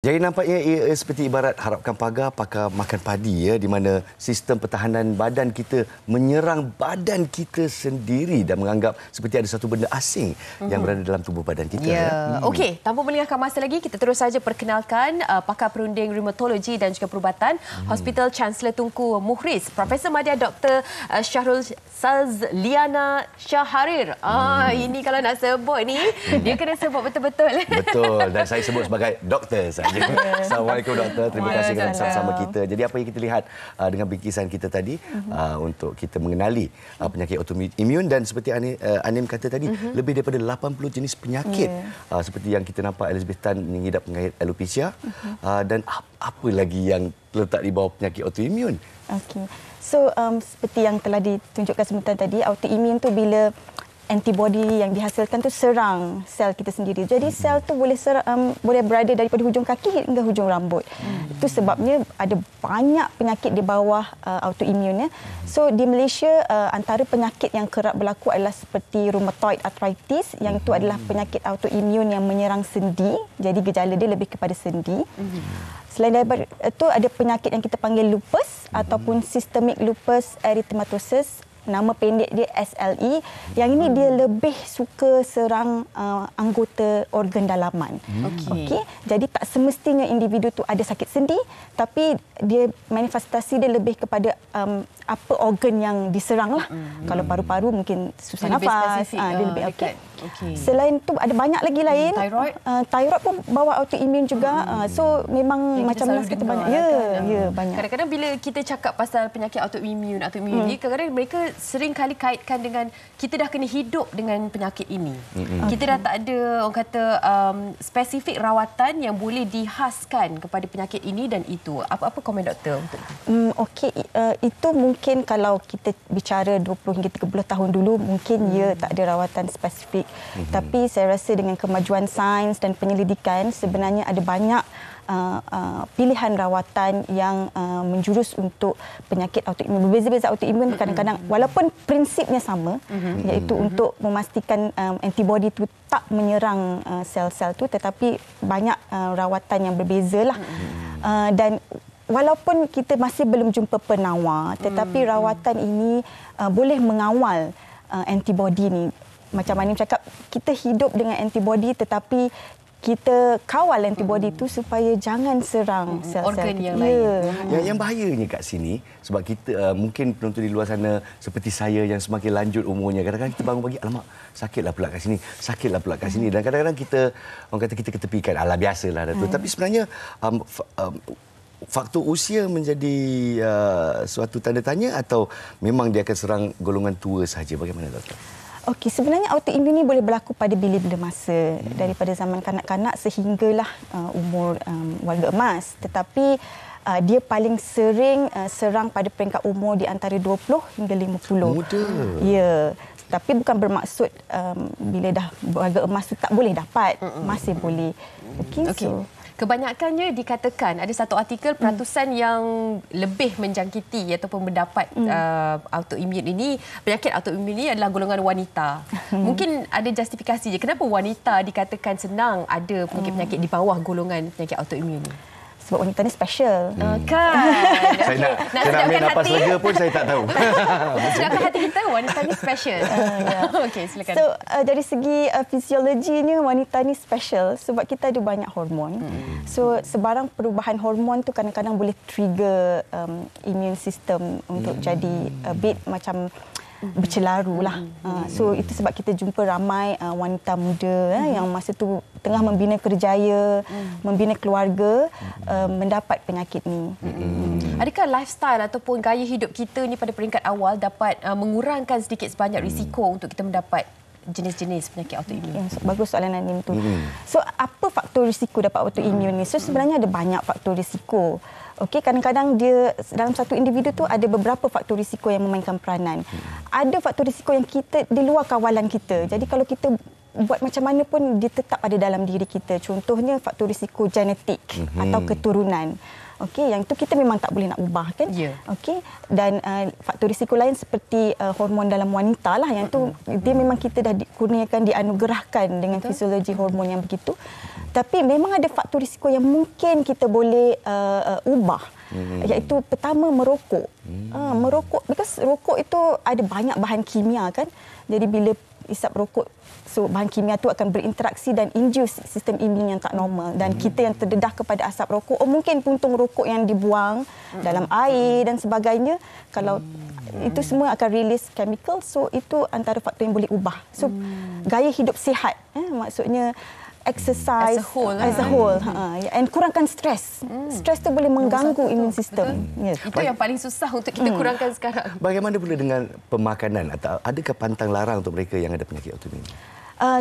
Jadi nampaknya ia seperti ibarat harapkan pagar pakar makan padi, ya, di mana sistem pertahanan badan kita menyerang badan kita sendiri dan menganggap seperti ada satu benda asing yang berada dalam tubuh badan kita. Ya. Okey, tanpa melengahkan masa lagi, kita terus saja perkenalkan pakar perunding rheumatologi dan juga perubatan Hospital Chancellor Tunku Mukhriz, Profesor Madya Dr. Syahrul Sazliana Syaharir. Ini kalau nak sebut ni, dia kena sebut betul-betul. Betul, dan saya sebut sebagai doktor saja. Assalamualaikum doktor, terima kasih kerana bersama kita. Jadi apa yang kita lihat dengan bingkisan kita tadi untuk kita mengenali penyakit autoimun, dan seperti Anim kata tadi, lebih daripada 80 jenis penyakit seperti yang kita nampak Elizabeth Tan mengidap penyakit alopecia, dan apa lagi yang terletak di bawah penyakit autoimun. Okey. So seperti yang telah ditunjukkan sebentar tadi, autoimun tu bila antibody yang dihasilkan tu serang sel kita sendiri. Jadi sel tu boleh berada daripada hujung kaki hingga hujung rambut. Itu sebabnya ada banyak penyakit di bawah autoimun, ya. So di Malaysia antara penyakit yang kerap berlaku adalah seperti rheumatoid arthritis, yang itu adalah penyakit autoimun yang menyerang sendi. Jadi gejala dia lebih kepada sendi. Selain daripada itu, ada penyakit yang kita panggil lupus ataupun systemic lupus erythematosus. Nama pendek dia SLE. Yang ini dia lebih suka serang anggota organ dalaman. Okey. Jadi tak semestinya individu tu ada sakit sendi, tapi dia manifestasi dia lebih kepada apa organ yang diserang lah. Kalau paru-paru mungkin susah nafas. Dia lebih okey. Selain tu ada banyak lagi lain. Thyroid pun bawa autoimun juga. So memang yang macam mana kita banyak. Ya, banyak. Kadang-kadang bila kita cakap pasal penyakit autoimun ni, kadang-kadang mereka sering kali kaitkan dengan kita dah kena hidup dengan penyakit ini. Kita dah tak ada, orang kata, spesifik rawatan yang boleh dihaskan kepada penyakit ini dan itu. Apa komen doktor untuk itu? Okey, itu mungkin kalau kita bicara 20 hingga 30 tahun dulu, mungkin tak ada rawatan spesifik. Tapi saya rasa dengan kemajuan sains dan penyelidikan, sebenarnya ada banyak pilihan rawatan yang menjurus untuk penyakit autoimun. Berbeza-beza autoimun kadang-kadang walaupun prinsipnya sama, iaitu untuk memastikan antibody itu tak menyerang sel-sel tu, tetapi banyak rawatan yang berbezalah. Dan walaupun kita masih belum jumpa penawar, tetapi rawatan ini boleh mengawal antibody ni. Macam mana cakap, kita hidup dengan antibody, tetapi kita kawal antibody itu supaya jangan serang sel-sel organ yang lain. Yang bahayanya kat sini, sebab kita mungkin penonton di luar sana seperti saya yang semakin lanjut umurnya, kadang-kadang kita bangun pagi, alamak, sakitlah pula kat sini, sakitlah pula kat sini, dan kadang-kadang kita, orang kata, kita ketepikan, alah biasalah Datuk. Tapi sebenarnya faktor usia menjadi suatu tanda tanya, atau memang dia akan serang golongan tua saja? Bagaimana doktor? Okey, sebenarnya autoimun ini boleh berlaku pada bila-bila masa, daripada zaman kanak-kanak sehinggalah umur warga emas. Tetapi dia paling sering serang pada peringkat umur di antara 20 hingga 50. Muda. Ya. Tapi bukan bermaksud bila dah warga emas tu tak boleh dapat. Masih boleh. Okey. So kebanyakannya dikatakan, ada satu artikel, peratusan yang lebih menjangkiti ataupun mendapat autoimun ini, penyakit autoimun ini adalah golongan wanita. Mungkin ada justifikasi je kenapa wanita dikatakan senang ada penyakit-penyakit di bawah golongan penyakit autoimun ini. sebab wanita ni special. Kan? Saya nak ambil nafas lega pun saya tak tahu. Sedangkan hati kita, wanita ni special. Okey, silakan. So, dari segi fisiologinya, wanita ni special sebab kita ada banyak hormon. So, sebarang perubahan hormon tu kadang-kadang boleh trigger immune system untuk jadi a bit macam bercelaru lah. So itu sebab kita jumpa ramai wanita muda yang masa tu tengah membina kerjaya, membina keluarga, mendapat penyakit ni. Adakah lifestyle ataupun gaya hidup kita ni pada peringkat awal dapat mengurangkan sedikit sebanyak risiko untuk kita mendapat jenis-jenis penyakit autoimun? Bagus soalan Anim tu. So apa faktor risiko dapat autoimun ni? So sebenarnya ada banyak faktor risiko. Okey, kadang-kadang dia dalam satu individu tu ada beberapa faktor risiko yang memainkan peranan. Ada faktor risiko yang kita di luar kawalan kita. Jadi kalau kita buat macam mana pun dia tetap ada dalam diri kita. Contohnya faktor risiko genetik atau keturunan. Okey, yang itu kita memang tak boleh nak ubah kan. Ya. Okey, dan faktor risiko lain seperti hormon dalam wanita lah, yang tu dia memang kita dah dikurniakan, dianugerahkan dengan fisiologi hormon yang begitu. Tapi memang ada faktor risiko yang mungkin kita boleh ubah. Iaitu pertama merokok. Merokok, because rokok itu ada banyak bahan kimia kan. Jadi bila isap rokok, so bahan kimia tu akan berinteraksi dan induce sistem imun yang tak normal, dan kita yang terdedah kepada asap rokok, mungkin puntung rokok yang dibuang dalam air dan sebagainya, kalau itu semua akan release chemical, so itu antara faktor yang boleh ubah. So gaya hidup sihat, maksudnya exercise as a whole, and kurangkan stres. Stres tu boleh mengganggu imun sistem. Yes. Itu yang paling susah untuk kita kurangkan sekarang. Bagaimana pula dengan pemakanan, atau adakah pantang larang untuk mereka yang ada penyakit autoimun?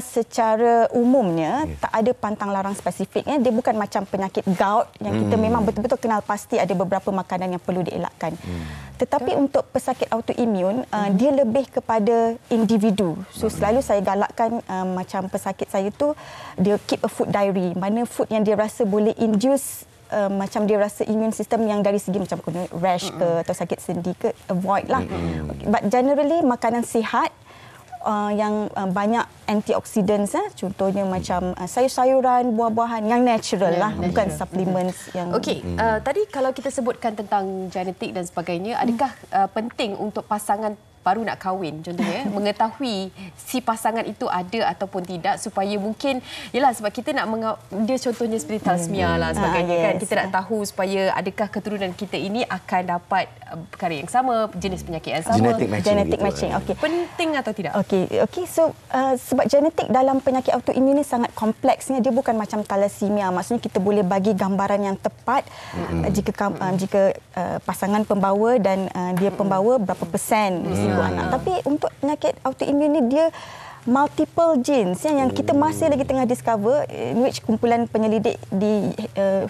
Secara umumnya tak ada pantang larang spesifiknya. Dia bukan macam penyakit gout yang kita memang betul-betul kenal pasti ada beberapa makanan yang perlu dielakkan. Tetapi untuk pesakit autoimun, dia lebih kepada individu. So selalu saya galakkan macam pesakit saya tu, dia keep a food diary. Mana food yang dia rasa boleh induce macam dia rasa immune system yang dari segi macam rash ke atau sakit sendi ke, avoid lah. But generally makanan sihat yang banyak antioxidants, contohnya macam sayur-sayuran, buah-buahan yang natural lah, bukan supplements yang. Okey, tadi kalau kita sebutkan tentang genetik dan sebagainya, adakah penting untuk pasangan baru nak kahwin contohnya mengetahui si pasangan itu ada ataupun tidak, supaya mungkin yalah, sebab kita nak dia contohnya seperti thalassemia lah sebagainya kan, kita nak tahu supaya adakah keturunan kita ini akan dapat perkara yang sama, jenis penyakit yang sama, genetic matching. Okey, penting atau tidak? Okey, so sebab genetik dalam penyakit autoimun ini sangat kompleksnya, dia bukan macam thalassemia, maksudnya kita boleh bagi gambaran yang tepat jika pasangan pembawa dan dia pembawa berapa persen anak. Tapi untuk penyakit autoimun ni dia multiple genes yang kita masih lagi tengah discover, in which kumpulan penyelidik di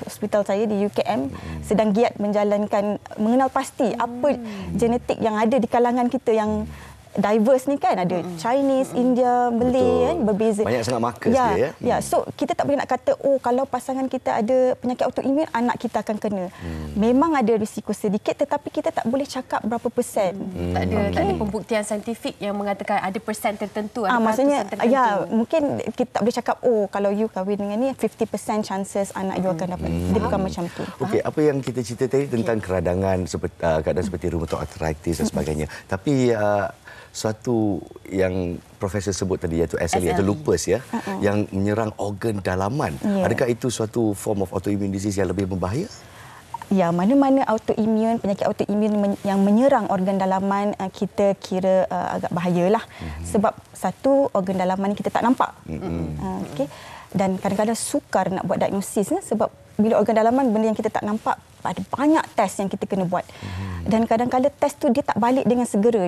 hospital saya di UKM sedang giat mengenal pasti apa genetik yang ada di kalangan kita yang diverse ni kan, ada Chinese, India, Malay kan, berbeza. Banyak sangat markers dia ya. So kita tak boleh nak kata kalau pasangan kita ada penyakit autoimun anak kita akan kena. Memang ada risiko sedikit, tetapi kita tak boleh cakap berapa persen. Tak ada pembuktian saintifik yang mengatakan ada persen tertentu, ada maksudnya tertentu. Mungkin kita tak boleh cakap kalau you kahwin dengan ni 50% chances anak you akan dapat. Dia bukan macam tu. Okey, apa yang kita cerita tadi tentang keradangan keadaan seperti rheumatoid arthritis dan sebagainya. Tapi suatu yang profesor sebut tadi iaitu SLE, iaitu lupus ya, yang menyerang organ dalaman. Adakah itu suatu form of autoimmune disease yang lebih berbahaya? Ya, mana-mana penyakit autoimun yang menyerang organ dalaman kita kira agak bahayalah. Sebab satu, organ dalaman ni kita tak nampak. Okey. Dan kadang-kadang sukar nak buat diagnosis sebab bila organ dalaman benda yang kita tak nampak, ada banyak test yang kita kena buat. Dan kadang-kadang test tu dia tak balik dengan segera.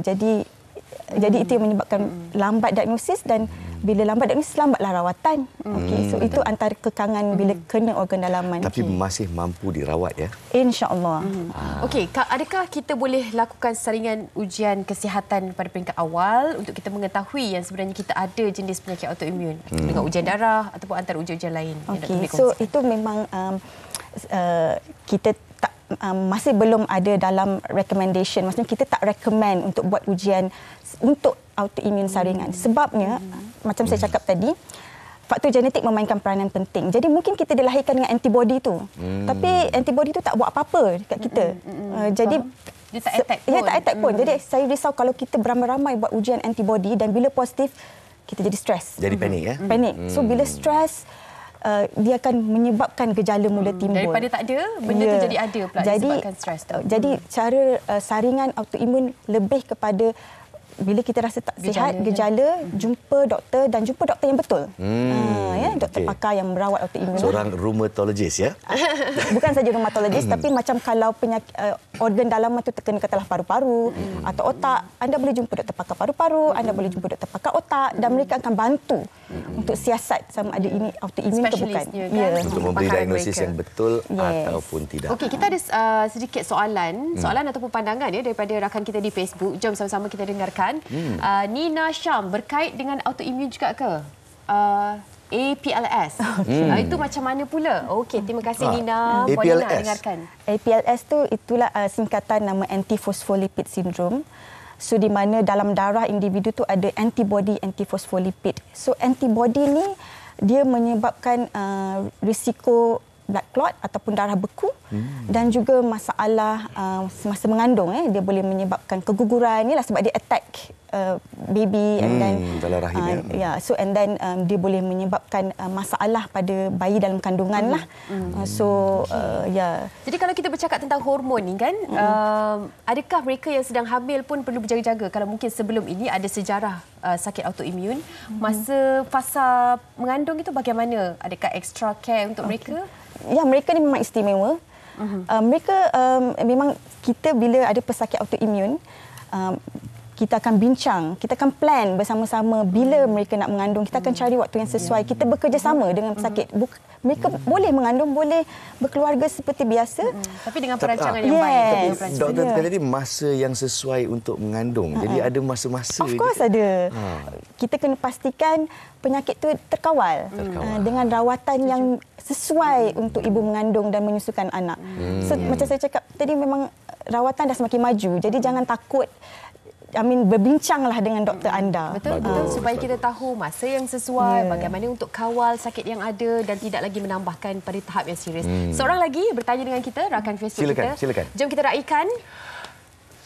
Jadi itu yang menyebabkan lambat diagnosis, dan bila lambat diagnosis lambatlah rawatan. Okey, so itu antara kekangan bila kena organ dalaman. Tapi masih mampu dirawat ya. InsyaAllah. Okey, adakah kita boleh lakukan saringan ujian kesihatan pada peringkat awal untuk kita mengetahui yang sebenarnya kita ada jenis penyakit autoimun dengan ujian darah ataupun antara ujian-ujian lain? Okey, so itu memang kita tak masih belum ada dalam recommendation. Maksudnya kita tak recommend untuk buat ujian untuk autoimun saringan. Sebabnya, macam saya cakap tadi, faktor genetik memainkan peranan penting. Jadi mungkin kita dilahirkan dengan antibody tu. Tapi antibody tu tak buat apa-apa dekat kita. Jadi dia tak attack pun. Dia tak attack pun. Jadi saya risau kalau kita beramai-ramai buat ujian antibody dan bila positif, kita jadi stres. Jadi panik ya? Panik. So bila stres, dia akan menyebabkan gejala mula timbul. Daripada tak ada, benda tu jadi ada pula disebabkan stres tu. Jadi cara saringan autoimun lebih kepada bila kita rasa tak sihat, gejala, jumpa doktor dan jumpa doktor yang betul. Doktor pakar yang merawat autoimun. Seorang rheumatologist ya? Bukan saja rheumatologist, tapi macam kalau penyakit organ dalaman tu terkena katalah paru-paru atau otak, anda boleh jumpa doktor pakar paru-paru, anda boleh jumpa doktor pakar otak, dan mereka akan bantu untuk siasat sama ada ini autoimun atau bukan. Kan? Untuk memberi diagnosis yang betul ataupun tidak. Okey, kita ada sedikit soalan ataupun pandangan daripada rakan kita di Facebook. Jom sama-sama kita dengarkan. Nina Syam, berkait dengan autoimun juga ke? APLS. Itu macam mana pula? Okey, terima kasih Nina. APLS. Boleh nak dengarkan. APLS tu itulah singkatan nama antiphospholipid syndrome. So di mana dalam darah individu tu ada antibody antiphospholipid. So antibody ni dia menyebabkan risiko blood clot ataupun darah beku dan juga masalah semasa mengandung. Dia boleh menyebabkan keguguran. Inilah sebab dia attack baby and then dalam rahim so and then dia boleh menyebabkan masalah pada bayi dalam kandungan lah. Jadi kalau kita bercakap tentang hormon ni kan, adakah mereka yang sedang hamil pun perlu berjaga-jaga kalau mungkin sebelum ini ada sejarah sakit autoimun? Masa fasa mengandung itu bagaimana? Adakah extra care untuk mereka? Ya, mereka ni memang istimewa. Mereka memang kita bila ada pesakit autoimun, kita akan bincang, kita akan plan bersama-sama bila mereka nak mengandung. Kita akan cari waktu yang sesuai. Kita bekerjasama dengan pesakit. Mereka boleh mengandung, boleh berkeluarga seperti biasa. Tapi dengan perancangan yang baik. Doktor kata tadi masa yang sesuai untuk mengandung. Jadi ada masa-masa. Of course ada. Kita kena pastikan penyakit itu terkawal. Dengan rawatan yang sesuai untuk ibu mengandung dan menyusukan anak. So macam saya cakap tadi, memang rawatan dah semakin maju. Jadi jangan takut. Berbincanglah dengan doktor anda. Betul. Supaya kita tahu masa yang sesuai, bagaimana untuk kawal sakit yang ada dan tidak lagi menambahkan pada tahap yang serius. Seorang lagi bertanya dengan kita, rakan Facebook kita. Silakan. Jom kita raikan.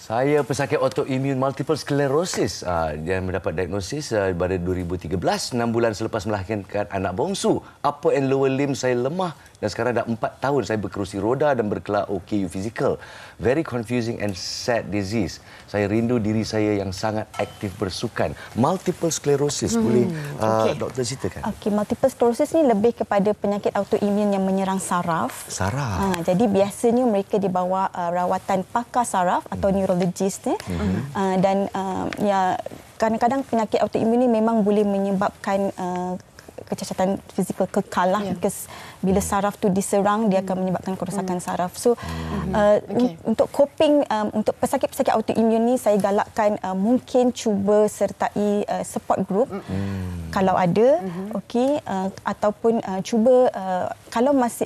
Saya pesakit autoimun multiple sclerosis dan mendapat diagnosis pada 2013, 6 bulan selepas melahirkan anak bongsu. Upper and lower limb saya lemah dan sekarang dah 4 tahun saya berkerusi roda dan berkelah OKU physical. Very confusing and sad disease. Saya rindu diri saya yang sangat aktif bersukan. Multiple sclerosis, boleh doktor ceritakan? Okey, multiple sclerosis ni lebih kepada penyakit autoimun yang menyerang saraf. Jadi biasanya mereka dibawa rawatan pakar saraf atau neurologist dan kadang-kadang penyakit autoimun ni memang boleh menyebabkan kecacatan fizikal kekal lah. Because bila saraf tu diserang, dia akan menyebabkan kerosakan saraf. So untuk coping, untuk pesakit-pesakit autoimun ni, saya galakkan mungkin cuba sertai support group kalau ada, ataupun cuba kalau masih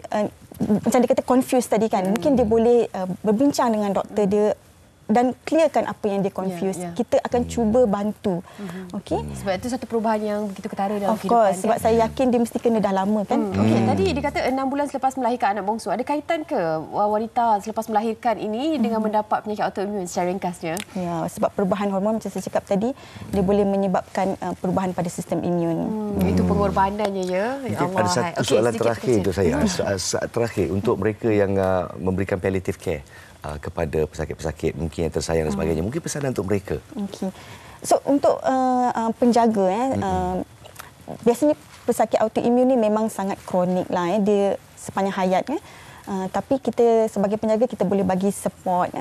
macam dia kata confused tadi kan, mungkin dia boleh berbincang dengan doktor dia dan clearkan apa yang dia confuse. Kita akan cuba bantu. Sebab itu satu perubahan yang begitu ketara dalam kehidupan. Of course, sebab saya yakin dia mesti kena dah lama kan. Tadi dia kata 6 bulan selepas melahirkan anak bongsu. Ada kaitan ke wanita selepas melahirkan ini dengan mendapat penyakit autoimun secara ringkasnya? Ya, sebab perubahan hormon macam saya cakap tadi, dia boleh menyebabkan perubahan pada sistem imun. Itu pengorbanannya ya. Mungkin ada satu soalan terakhir untuk saya. Terakhir untuk mereka yang memberikan palliative care kepada pesakit-pesakit mungkin yang tersayang dan sebagainya. Mungkin pesanan untuk mereka. So untuk penjaga biasanya pesakit autoimun ni memang sangat kronik lah dia sepanjang hayat tapi kita sebagai penjaga kita boleh bagi support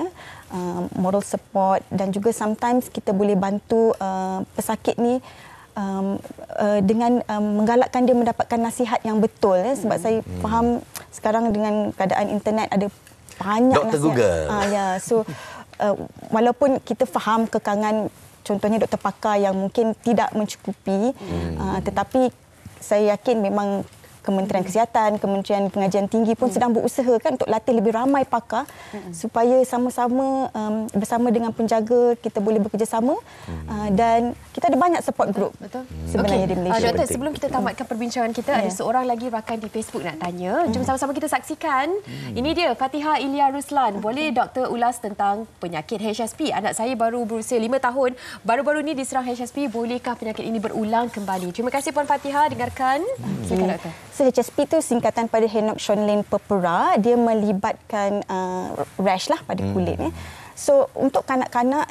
moral support dan juga sometimes kita boleh bantu pesakit ni dengan menggalakkan dia mendapatkan nasihat yang betul sebab saya faham sekarang dengan keadaan internet ada banyak Doktor Google. So walaupun kita faham kekangan contohnya doktor pakar yang mungkin tidak mencukupi tetapi saya yakin memang Kementerian Kesihatan, Kementerian Pengajian Tinggi pun sedang berusaha kan untuk latih lebih ramai pakar supaya sama-sama bersama dengan penjaga kita boleh bekerjasama dan kita ada banyak support group sebenarnya di Malaysia. Doktor, sebelum kita tamatkan perbincangan kita, ada seorang lagi rakan di Facebook nak tanya. Jom sama-sama kita saksikan. Ini dia, Fatihah Ilya Ruslan. Boleh doktor ulas tentang penyakit HSP? Anak saya baru berusia 5 tahun. Baru-baru ini diserang HSP. Bolehkah penyakit ini berulang kembali? Terima kasih Puan Fatihah. Dengarkan. Silakan doktor. So HSP itu singkatan pada Henoch-Schönlein purpura. Dia melibatkan rash lah pada kulit. So untuk kanak-kanak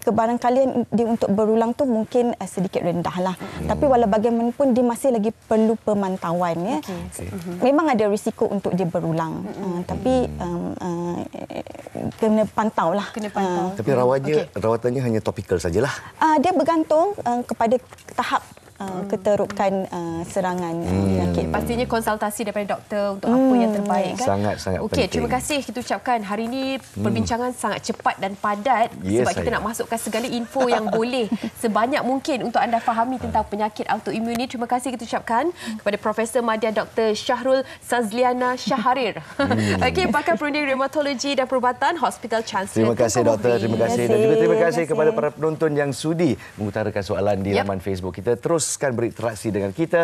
kebarangkalian dia untuk berulang tu mungkin sedikit rendah lah. Tapi walau bagaimanapun dia masih lagi perlu pemantauan. Memang ada risiko untuk dia berulang. Tapi kena pantau lah. Tapi rawatannya hanya topikal sajalah. Dia bergantung kepada tahap keterukan serangan penyakit. Pastinya konsultasi daripada doktor untuk apa yang terbaik kan. Sangat Okey, penting. terima kasih kita ucapkan. Hari ini perbincangan sangat cepat dan padat sebab kita nak masukkan segala info yang boleh sebanyak mungkin untuk anda fahami tentang penyakit autoimun ini. Terima kasih kita ucapkan kepada Profesor Madya Dr. Syahrul Sazliana Syaharir. Okey, pakar perunding rheumatologi dan perubatan Hospital Chancellor. Terima kasih doktor, terima kasih. Dan juga terima kasih kepada kasih. para penonton yang sudi mengutarakan soalan di laman Facebook kita. Teruskan berinteraksi dengan kita.